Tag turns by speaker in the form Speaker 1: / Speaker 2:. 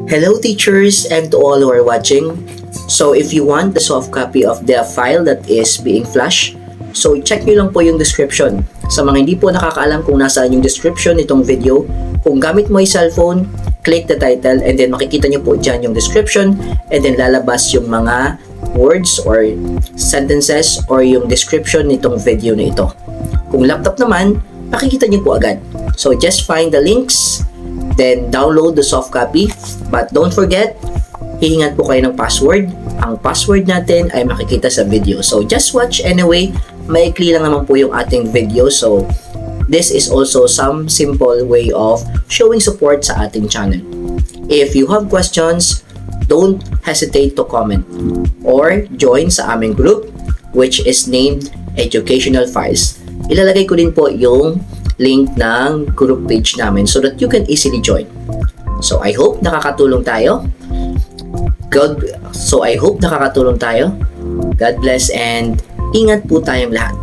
Speaker 1: Hello teachers and to all who are watching. So if you want the soft copy of the file that is being flashed, so check nyo lang po yung description. Sa mga hindi po nakakaalam kung nasaan yung description nitong video, kung gamit mo ay cellphone, click the title and then makikita nyo po dyan yung description and then lalabas yung mga words or sentences or yung description nitong video na ito. Kung laptop naman, makikita nyo po agad. So just find the links, then download the soft copy. But don't forget, hihingan po kayo ng password. Ang password natin ay makikita sa video. So just watch anyway. Maikli lang naman po yung ating video. So this is also some simple way of showing support sa ating channel. If you have questions, don't hesitate to comment or join sa aming group which is named Educational Files. Ilalagay ko din po yung link ng group page namin so that you can easily join. So I hope nakakatulong tayo. God bless and ingat po tayong lahat.